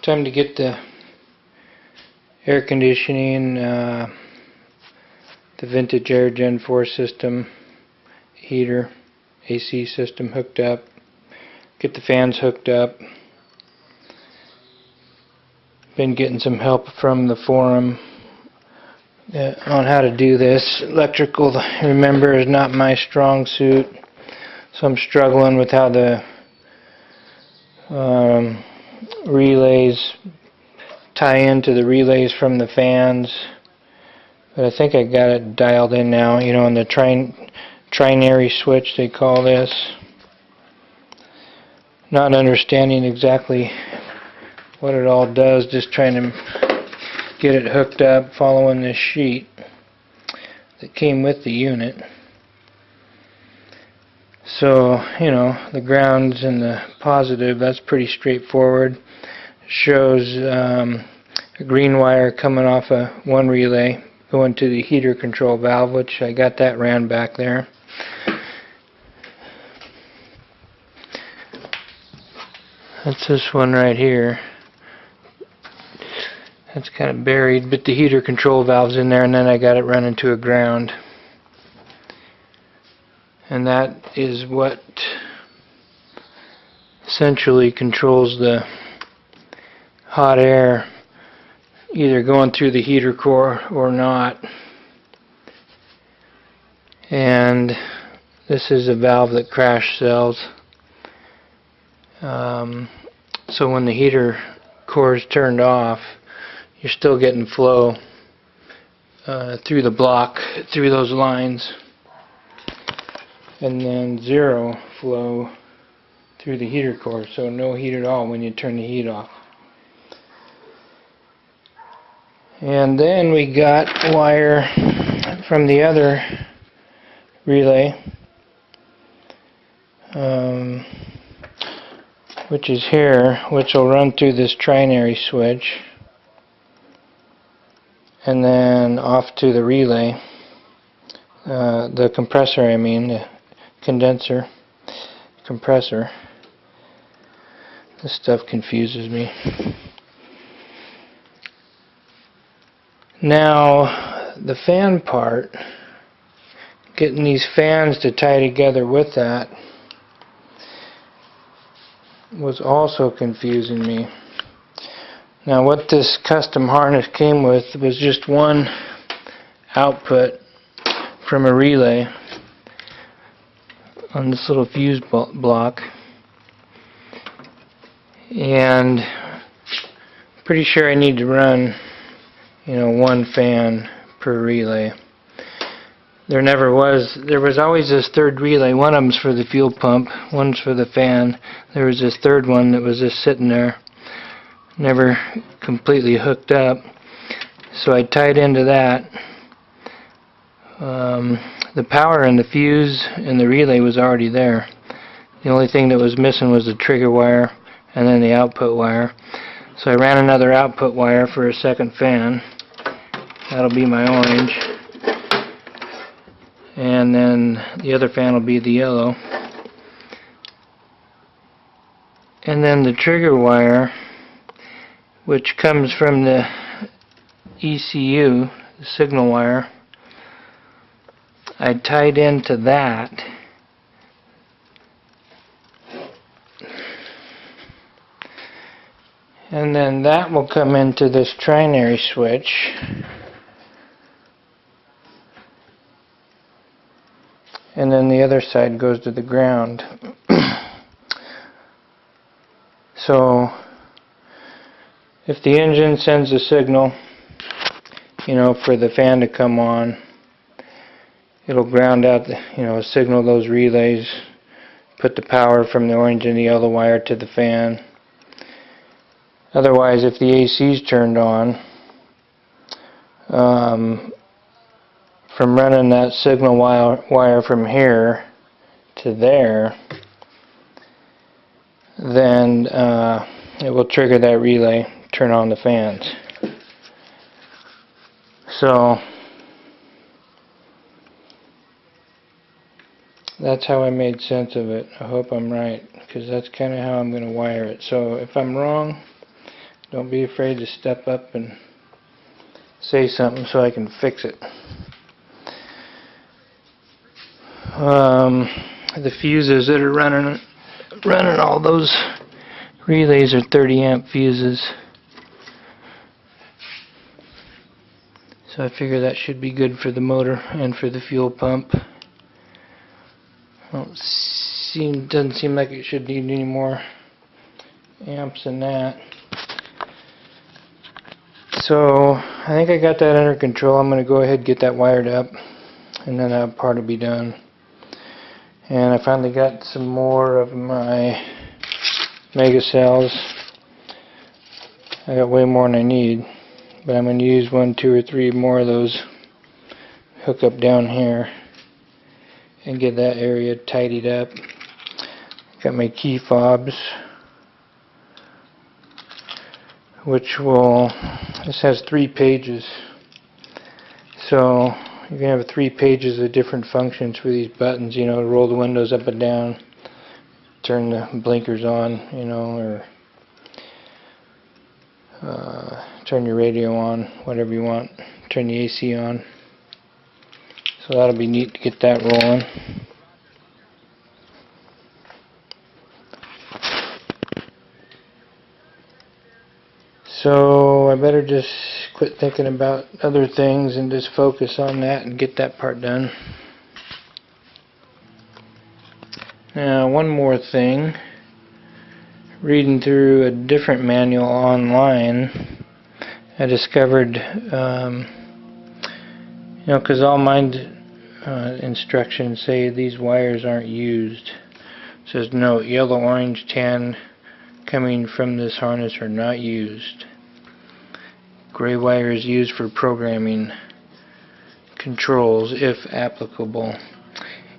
Time to get the air conditioning, the vintage air Gen 4 system, heater, AC system hooked up, get the fans hooked up. Been getting some help from the forum on how to do this. Electrical, remember, is not my strong suit, so I'm struggling with how the relays tie into the relays from the fans, but I think I got it dialed in now. You know, on the trinary switch they call this. Not understanding exactly what it all does, just trying to get it hooked up, following this sheet that came with the unit. So, you know, the grounds and the positive, that's pretty straightforward. Shows a green wire coming off one relay going to the heater control valve, which I got that ran back there. That's this one right here. That's kind of buried, but the heater control valve's in there, and then I got it running to a ground. And that is what essentially controls the hot air either going through the heater core or not. And this is a valve that crash sells. So when the heater core is turned off, you're still getting flow through the block, through those lines, and then zero flow through the heater core, so no heat at all when you turn the heat off. And then we got wire from the other relay, which is here, which will run through this trinary switch and then off to the relay, the compressor, I mean, the condenser, compressor. This stuff confuses me. Now, the fan part, getting these fans to tie together with that was also confusing me. Now, what this custom harness came with was just one output from a relay on this little fuse block, and pretty sure I need to run, you know, one fan per relay. There was always this third relay. One of them's for the fuel pump, one's for the fan. There was this third one that was just sitting there, never completely hooked up. So I tied into that. The power and the fuse and the relay was already there. The only thing that was missing was the trigger wire and then the output wire. So I ran another output wire for a second fan. That'll be my orange. And then the other fan will be the yellow. And then the trigger wire, which comes from the ECU, the signal wire, I tied into that. And then that will come into this trinary switch. And then the other side goes to the ground. So if the engine sends a signal, you know, for the fan to come on, it'll ground out the, you know, signal those relays, put the power from the orange and the yellow wire to the fan. Otherwise, if the AC is turned on, from running that signal wire from here to there, then it will trigger that relay, turn on the fans. So that's how I made sense of it. I hope I'm right, because that's kind of how I'm going to wire it. So if I'm wrong, Don't be afraid to step up and say something so I can fix it. The fuses that are running all those relays are 30 amp fuses. So I figure that should be good for the motor and for the fuel pump. Doesn't seem like it should need any more amps than that. So I think I got that under control. I'm going to go ahead and get that wired up, and then that part will be done. And I finally got some more of my mega cells. I got way more than I need, but I'm going to use 1, 2, or 3 more of those. Hook up down here and get that area tidied up. Got my key fobs, this has 3 pages, so you're going to have 3 pages of different functions for these buttons, you know, roll the windows up and down, turn the blinkers on, you know, or turn your radio on, whatever you want, turn the AC on. So that'll be neat to get that rolling. So I better just quit thinking about other things and just focus on that and get that part done. Now, one more thing. Reading through a different manual online, I discovered, you know, because all mine instructions say these wires aren't used. It says no, yellow, orange, tan coming from this harness are not used. Gray wire is used for programming controls if applicable.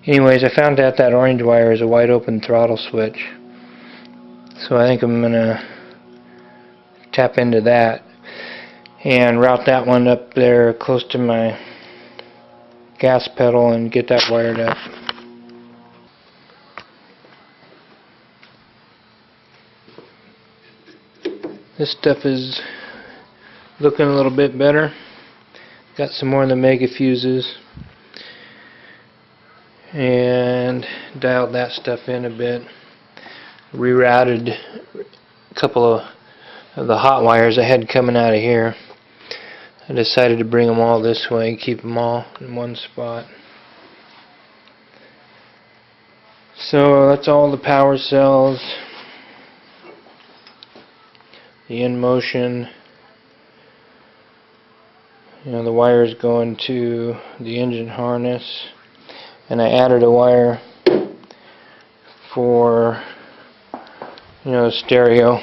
Anyways, I found out that orange wire is a wide open throttle switch. So I think I'm going to tap into that and route that one up there close to my gas pedal and get that wired up. This stuff is looking a little bit better. Got some more of the mega fuses and dialed that stuff in a bit. Rerouted a couple of the hot wires I had coming out of here. I decided to bring them all this way, keep them all in one spot. So that's all the power cells, the in motion, you know, the wires going to the engine harness, and I added a wire for, you know, stereo,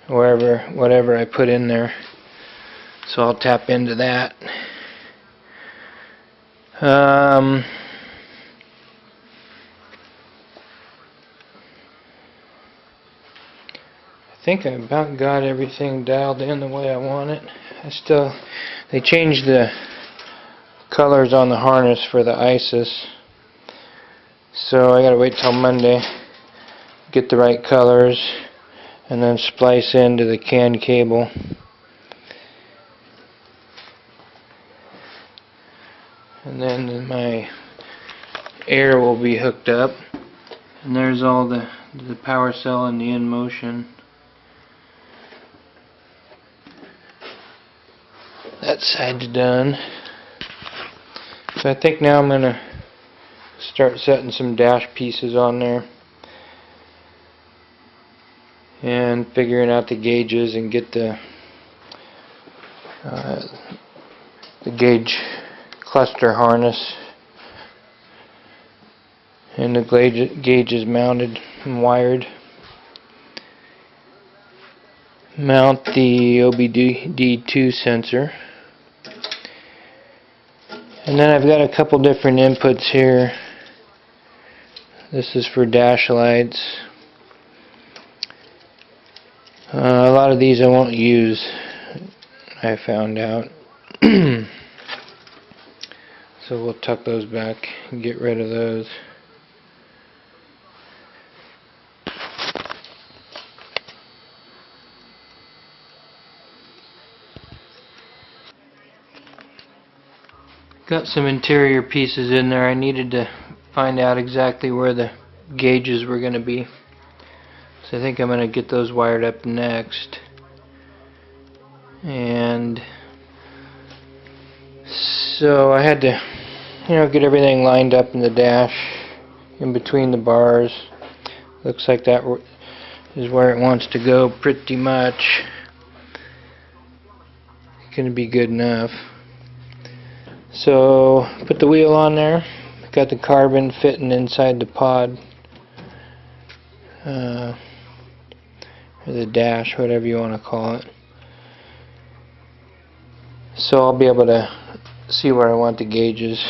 whatever I put in there. So I'll tap into that. I think I about got everything dialed in the way I want it. They changed the colors on the harness for the ISIS, so I gotta wait till Monday, get the right colors, and then splice into the CAN cable. And then my air will be hooked up, and there's all the power cell and the in motion. That side's done. So I think now I'm going to start setting some dash pieces on there and figuring out the gauges and get the gauge cluster harness and the gauges mounted and wired. Mount the OBD2 sensor. And then I've got a couple different inputs here. This is for dash lights. A lot of these I won't use, I found out. So we'll tuck those back and get rid of those. Got some interior pieces in there. I needed to find out exactly where the gauges were going to be. So I think I'm going to get those wired up next. And so I had to, get everything lined up in the dash, in between the bars. Looks like that is where it wants to go pretty much. Gonna be good enough. So put the wheel on there. Got the carbon fitting inside the pod, or the dash, whatever you want to call it. So I'll be able to see where I want the gauges.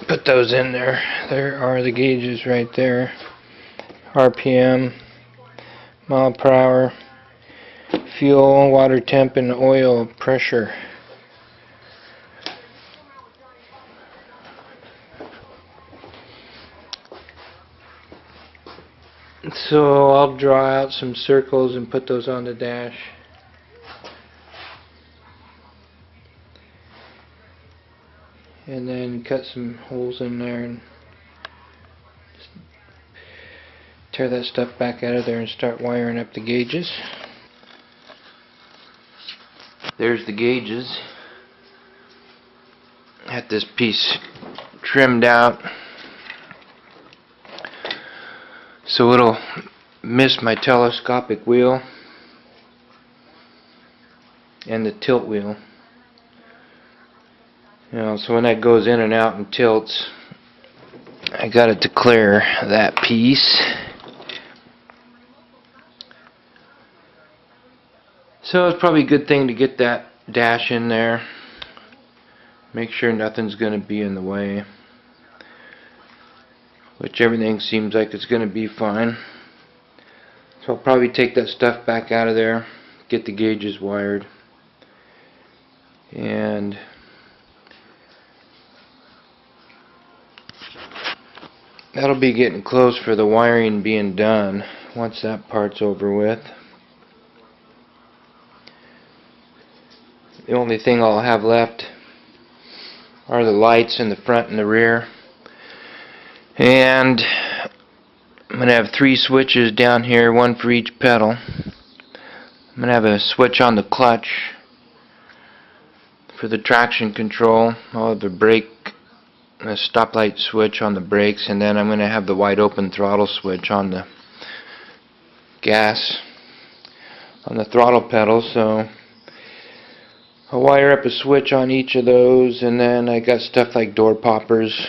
Put those in there. There are the gauges right there. RPM, mile per hour, fuel, water temp, and oil pressure. So I'll draw out some circles and put those on the dash. And then cut some holes in there and tear that stuff back out of there and start wiring up the gauges. There's the gauges. Had this piece trimmed out so it'll miss my telescopic wheel and the tilt wheel. So when that goes in and out and tilts, I got it to clear that piece. So it's probably a good thing to get that dash in there. Make sure nothing's going to be in the way. Which everything seems like it's going to be fine. So I'll probably take that stuff back out of there, get the gauges wired, and that'll be getting close for the wiring being done once that part's over with. The only thing I'll have left are the lights in the front and the rear. And I'm going to have 3 switches down here, one for each pedal. I'm going to have a switch on the clutch for the traction control. I'll have the brake, a stoplight switch on the brakes, and then I'm going to have the wide open throttle switch on the gas, on the throttle pedal. So I'll wire up a switch on each of those, and then I got stuff like door poppers